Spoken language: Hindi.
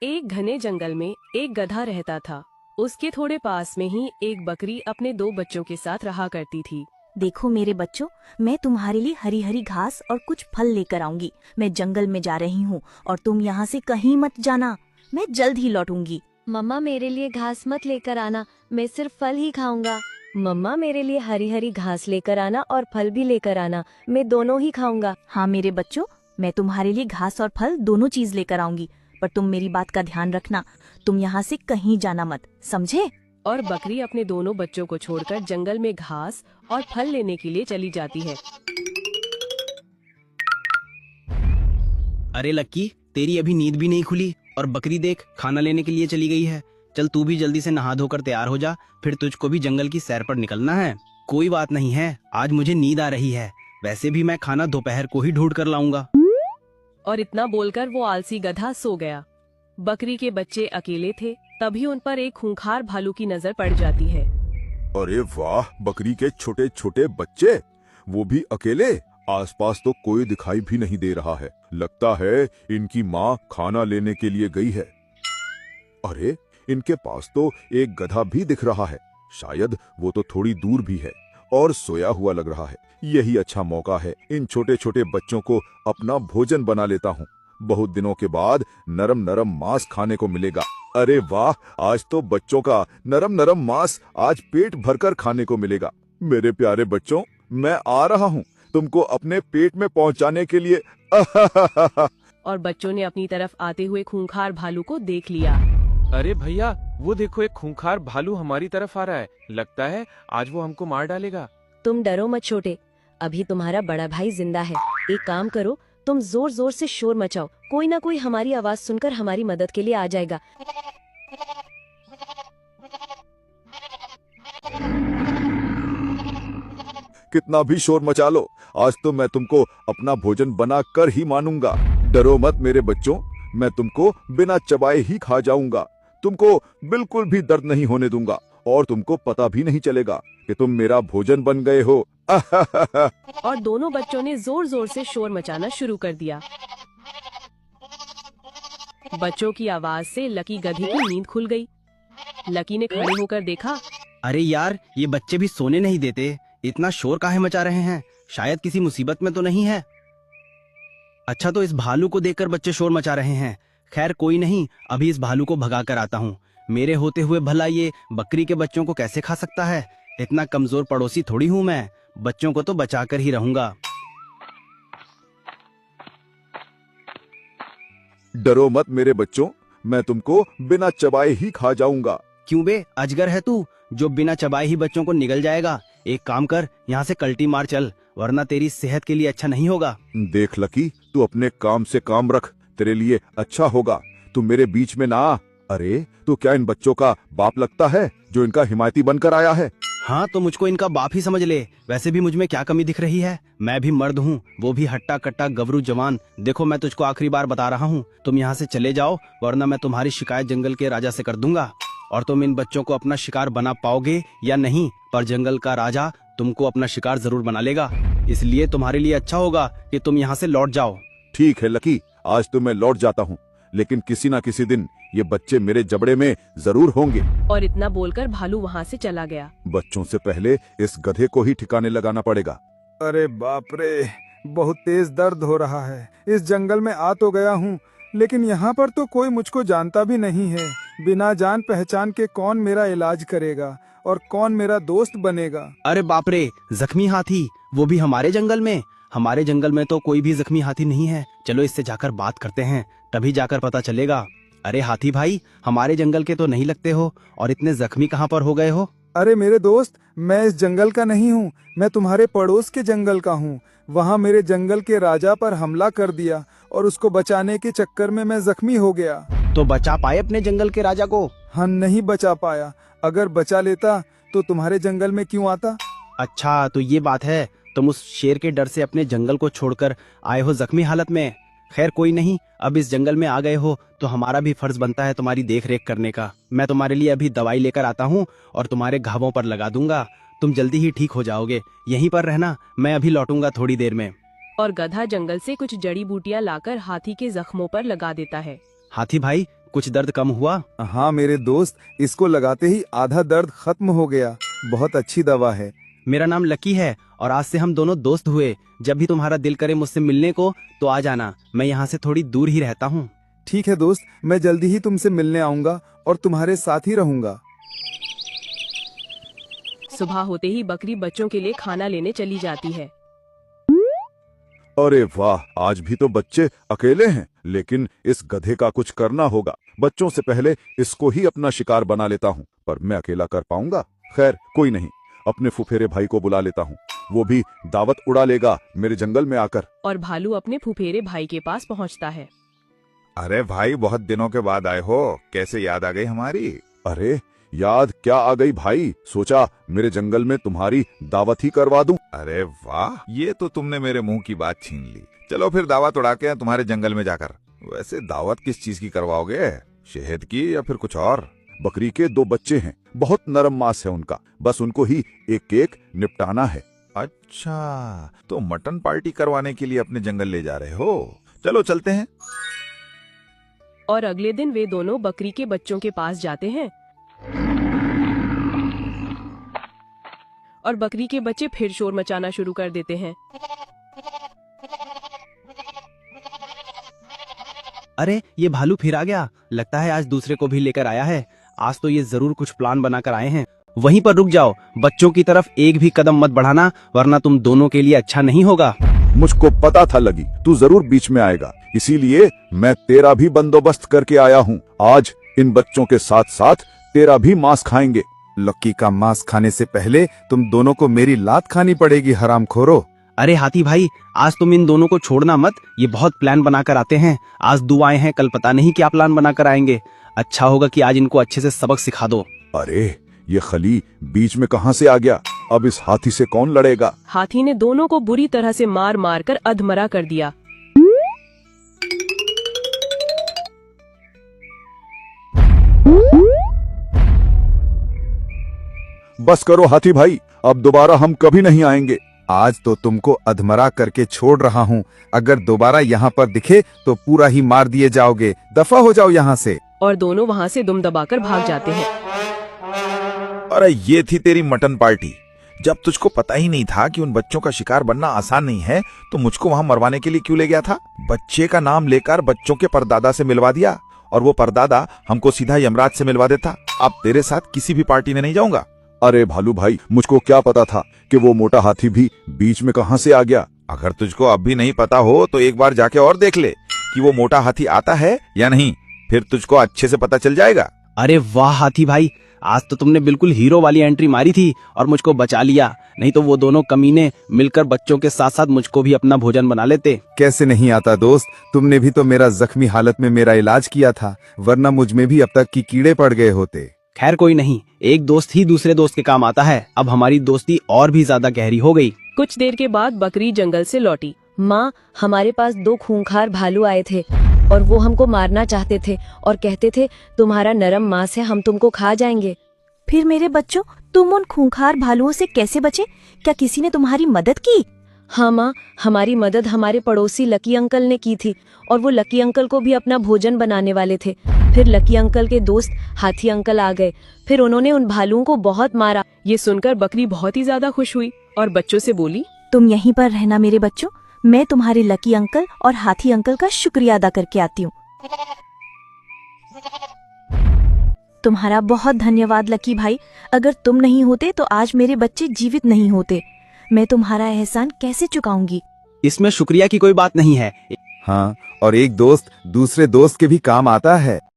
एक घने जंगल में एक गधा रहता था। उसके थोड़े पास में ही एक बकरी अपने दो बच्चों के साथ रहा करती थी। देखो मेरे बच्चों, मैं तुम्हारे लिए हरी हरी घास और कुछ फल लेकर आऊंगी। मैं जंगल में जा रही हूँ और तुम यहाँ से कहीं मत जाना। मैं जल्द ही लौटूंगी। मम्मा मेरे लिए घास मत लेकर आना, मैं सिर्फ फल ही खाऊंगा। मम्मा मेरे लिए हरी हरी घास लेकर आना और फल भी लेकर आना, मैं दोनों ही खाऊंगा। हाँ मेरे बच्चों, मैं तुम्हारे लिए घास और फल दोनों चीज लेकर आऊंगी, पर तुम मेरी बात का ध्यान रखना। तुम यहाँ से कहीं जाना मत, समझे? और बकरी अपने दोनों बच्चों को छोड़कर जंगल में घास और फल लेने के लिए चली जाती है। अरे लक्की, तेरी अभी नींद भी नहीं खुली और बकरी देख खाना लेने के लिए चली गई है। चल तू भी जल्दी से नहा धोकर तैयार हो जा, फिर तुझको भी जंगल की सैर पर निकलना है। कोई बात नहीं है, आज मुझे नींद आ रही है। वैसे भी मैं खाना दोपहर को ही ढूंढ कर लाऊंगा। और इतना बोलकर वो आलसी गधा सो गया। बकरी के बच्चे अकेले थे, तभी उन पर एक खूंखार भालू की नजर पड़ जाती है। अरे वाह, बकरी के छोटे छोटे बच्चे, वो भी अकेले। आसपास तो कोई दिखाई भी नहीं दे रहा है। लगता है इनकी माँ खाना लेने के लिए गई है। अरे, इनके पास तो एक गधा भी दिख रहा है। शायद वो तो थोड़ी दूर भी है और सोया हुआ लग रहा है। यही अच्छा मौका है, इन छोटे छोटे बच्चों को अपना भोजन बना लेता हूँ। बहुत दिनों के बाद नरम नरम मांस खाने को मिलेगा। अरे वाह, आज तो बच्चों का नरम नरम मांस आज पेट भरकर खाने को मिलेगा। मेरे प्यारे बच्चों, मैं आ रहा हूँ तुमको अपने पेट में पहुँचाने के लिए। और बच्चों ने अपनी तरफ आते हुए खूंखार भालू को देख लिया। अरे भैया, वो देखो, एक खूंखार भालू हमारी तरफ आ रहा है। लगता है आज वो हमको मार डालेगा। तुम डरो मत छोटे, अभी तुम्हारा बड़ा भाई जिंदा है। एक काम करो, तुम जोर जोर से शोर मचाओ, कोई ना कोई हमारी आवाज सुनकर हमारी मदद के लिए आ जाएगा। कितना भी शोर मचा लो, आज तो मैं तुमको अपना भोजन बना कर ही मानूंगा। डरो मत मेरे बच्चों, मैं तुमको बिना चबाए ही खा जाऊंगा। तुमको बिल्कुल भी दर्द नहीं होने दूंगा और तुमको पता भी नहीं चलेगा कि तुम मेरा भोजन बन गए हो। और दोनों बच्चों ने जोर जोर से शोर मचाना शुरू कर दिया। बच्चों की आवाज से लकी गधे की नींद खुल गई। लकी ने खड़े होकर देखा। अरे यार, ये बच्चे भी सोने नहीं देते। इतना शोर काहे मचा रहे हैं? शायद किसी मुसीबत में तो नहीं है। अच्छा, तो इस भालू को देखकर बच्चे शोर मचा रहे हैं। खैर कोई नहीं, अभी इस भालू को भगा कर आता हूँ। मेरे होते हुए भला ये बकरी के बच्चों को कैसे खा सकता है? इतना कमजोर पड़ोसी थोड़ी हूँ मैं। बच्चों को तो बचा कर ही रहूंगा। डरो मत मेरे बच्चों, मैं तुमको बिना चबाए ही खा जाऊंगा। क्यों बे, अजगर है तू जो बिना चबाए ही बच्चों को निगल जाएगा? एक काम कर, यहाँ से कल्टी मार चल, वरना तेरी सेहत के लिए अच्छा नहीं होगा। देख लकी, तू अपने काम से काम रख, तेरे लिए अच्छा होगा। तू मेरे बीच में ना आ। अरे, तू क्या इन बच्चों का बाप लगता है जो इनका हिमायती बनकर आया है? हाँ, तो मुझको इनका बाप ही समझ ले। वैसे भी मुझ में क्या कमी दिख रही है? मैं भी मर्द हूँ, वो भी हट्टा कट्टा गबरू जवान। देखो, मैं तुझको आखिरी बार बता रहा हूँ, तुम यहाँ से चले जाओ, वरना मैं तुम्हारी शिकायत जंगल के राजा से कर दूंगा। और तुम इन बच्चों को अपना शिकार बना पाओगे या नहीं, पर जंगल का राजा तुमको अपना शिकार जरूर बना लेगा। इसलिए तुम्हारे लिए अच्छा होगा कि तुम यहाँ से लौट जाओ। ठीक है लकी, आज तो मैं लौट जाता हूँ, लेकिन किसी ना किसी दिन ये बच्चे मेरे जबड़े में जरूर होंगे। और इतना बोलकर भालू वहाँ से चला गया। बच्चों से पहले इस गधे को ही ठिकाने लगाना पड़ेगा। अरे बाप रे, बहुत तेज दर्द हो रहा है। इस जंगल में आ तो गया हूँ, लेकिन यहाँ पर तो कोई मुझको जानता भी नहीं है। बिना जान पहचान के कौन मेरा इलाज करेगा और कौन मेरा दोस्त बनेगा? अरे बाप रे, जख्मी हाथी, वो भी हमारे जंगल में? हमारे जंगल में तो कोई भी जख्मी हाथी नहीं है। चलो इससे जाकर बात करते हैं, तभी जाकर पता चलेगा। अरे हाथी भाई, हमारे जंगल के तो नहीं लगते हो, और इतने जख्मी कहाँ पर हो गए हो? अरे मेरे दोस्त, मैं इस जंगल का नहीं हूँ, मैं तुम्हारे पड़ोस के जंगल का हूँ। वहाँ मेरे जंगल के राजा पर हमला कर दिया और उसको बचाने के चक्कर में मैं जख्मी हो गया। तो बचा पाए अपने जंगल के राजा को? हाँ, नहीं बचा पाया। अगर बचा लेता तो तुम्हारे जंगल में क्यों आता? अच्छा, तो ये बात है, तुम उस शेर के डर से अपने जंगल को छोड़कर आए हो जख्मी हालत में। खैर कोई नहीं, अब इस जंगल में आ गए हो तो हमारा भी फर्ज बनता है तुम्हारी देख रेख करने का। मैं तुम्हारे लिए अभी दवाई लेकर आता हूँ और तुम्हारे घावों पर लगा दूंगा। तुम जल्दी ही ठीक हो जाओगे। यहीं पर रहना, मैं अभी लौटूंगा थोड़ी देर में। और गधा जंगल से कुछ जड़ी बूटियां लाकर हाथी के जख्मों पर लगा देता है। हाथी भाई, कुछ दर्द कम हुआ? हाँ मेरे दोस्त, इसको लगाते ही आधा दर्द खत्म हो गया। बहुत अच्छी दवा है। मेरा नाम लकी है और आज से हम दोनों दोस्त हुए। जब भी तुम्हारा दिल करे मुझसे मिलने को तो आ जाना, मैं यहाँ से थोड़ी दूर ही रहता हूँ। ठीक है दोस्त, मैं जल्दी ही तुमसे मिलने आऊंगा और तुम्हारे साथ ही रहूंगा। सुबह होते ही बकरी बच्चों के लिए खाना लेने चली जाती है। अरे वाह, आज भी तो बच्चे अकेले हैं, लेकिन इस गधे का कुछ करना होगा। बच्चों से पहले इसको ही अपना शिकार बना लेता हूँ, पर मैं अकेला कर पाऊंगा? खैर कोई नहीं, अपने फुफेरे भाई को बुला लेता हूँ, वो भी दावत उड़ा लेगा मेरे जंगल में आकर। और भालू अपने फुफेरे भाई के पास पहुंचता है। अरे भाई, बहुत दिनों के बाद आए हो, कैसे याद आ गई हमारी? अरे याद क्या आ गई भाई, सोचा मेरे जंगल में तुम्हारी दावत ही करवा दूं। अरे वाह, ये तो तुमने मेरे मुंह की बात छीन ली। चलो फिर दावत उड़ा के तुम्हारे जंगल में जाकर। वैसे दावत किस चीज की करवाओगे, शहद की या फिर कुछ और? बकरी के 2 बच्चे हैं, बहुत नरम मांस है उनका, बस उनको ही एक एक निपटाना है। अच्छा, तो मटन पार्टी करवाने के लिए अपने जंगल ले जा रहे हो? चलो चलते हैं। और अगले दिन वे दोनों बकरी के बच्चों के पास जाते हैं और बकरी के बच्चे फिर शोर मचाना शुरू कर देते हैं। अरे ये भालू फिर आ गया, लगता है आज दूसरे को भी लेकर आया है। आज तो ये जरूर कुछ प्लान बनाकर आए हैं। वहीं पर रुक जाओ, बच्चों की तरफ एक भी कदम मत बढ़ाना, वरना तुम दोनों के लिए अच्छा नहीं होगा। मुझको पता था लगी तू जरूर बीच में आएगा, इसीलिए मैं तेरा भी बंदोबस्त करके आया हूँ। आज इन बच्चों के साथ साथ तेरा भी मांस खाएंगे। लक्की का मांस खाने से पहले तुम दोनों को मेरी लात खानी पड़ेगी, हरामखोरो। अरे हाथी भाई, आज तुम इन दोनों को छोड़ना मत, ये बहुत प्लान बनाकर आते हैं। आज 2 आए हैं, कल पता नहीं क्या प्लान बनाकर आएंगे। अच्छा होगा कि आज इनको अच्छे से सबक सिखा दो। अरे ये खली बीच में कहाँ से आ गया? अब इस हाथी से कौन लड़ेगा? हाथी ने दोनों को बुरी तरह से मार मार कर अधमरा कर दिया। बस करो हाथी भाई, अब दोबारा हम कभी नहीं आएंगे। आज तो तुमको अधमरा करके छोड़ रहा हूँ, अगर दोबारा यहाँ पर दिखे तो पूरा ही मार दिए जाओगे। दफा हो जाओ यहाँ से। और दोनों वहाँ से दुम दबाकर भाग जाते हैं। अरे ये थी तेरी मटन पार्टी। जब तुझको पता ही नहीं था कि उन बच्चों का शिकार बनना आसान नहीं है, तो मुझको वहाँ मरवाने के लिए क्यों ले गया था? बच्चे का नाम लेकर बच्चों के परदादा से मिलवा दिया, और वो परदादा हमको सीधा यमराज से मिलवा देता। अब तेरे साथ किसी भी पार्टी में नहीं जाऊंगा। अरे भालू भाई, मुझको क्या पता था कि वो मोटा हाथी भी बीच में कहाँ से आ गया। अगर तुझको अब भी नहीं पता हो तो एक बार जाके और देख ले कि वो मोटा हाथी आता है या नहीं, फिर तुझको अच्छे से पता चल जाएगा। अरे वाह हाथी भाई, आज तो तुमने बिल्कुल हीरो वाली एंट्री मारी थी और मुझको बचा लिया, नहीं तो वो दोनों कमीने मिलकर बच्चों के साथ साथ मुझको भी अपना भोजन बना लेते। कैसे नहीं आता दोस्त, तुमने भी तो मेरा जख्मी हालत में मेरा इलाज किया था, वरना मुझ में भी अब तक की कीड़े पड़ गए होते। खैर कोई नहीं, एक दोस्त ही दूसरे दोस्त के काम आता है। अब हमारी दोस्ती और भी ज्यादा गहरी हो गई। कुछ देर के बाद बकरी जंगल से लौटी। माँ, हमारे पास 2 खूंखार भालू आए थे और वो हमको मारना चाहते थे और कहते थे तुम्हारा नरम मांस है, हम तुमको खा जाएंगे। फिर मेरे बच्चों, तुम उन खूंखार भालुओं से कैसे बचे? क्या किसी ने तुम्हारी मदद की? हाँ माँ, हमारी मदद हमारे पड़ोसी लकी अंकल ने की थी, और वो लकी अंकल को भी अपना भोजन बनाने वाले थे। फिर लकी अंकल के दोस्त हाथी अंकल आ गए, फिर उन्होंने उन भालुओं को बहुत मारा। ये सुनकर बकरी बहुत ही ज्यादा खुश हुई और बच्चों से बोली, तुम यहीं पर रहना मेरे बच्चों, मैं तुम्हारे लकी अंकल और हाथी अंकल का शुक्रिया अदा करके आती हूँ। तुम्हारा बहुत धन्यवाद लकी भाई, अगर तुम नहीं होते तो आज मेरे बच्चे जीवित नहीं होते। मैं तुम्हारा एहसान कैसे चुकाऊंगी? इसमें शुक्रिया की कोई बात नहीं है। हाँ, और एक दोस्त दूसरे दोस्त के भी काम आता है।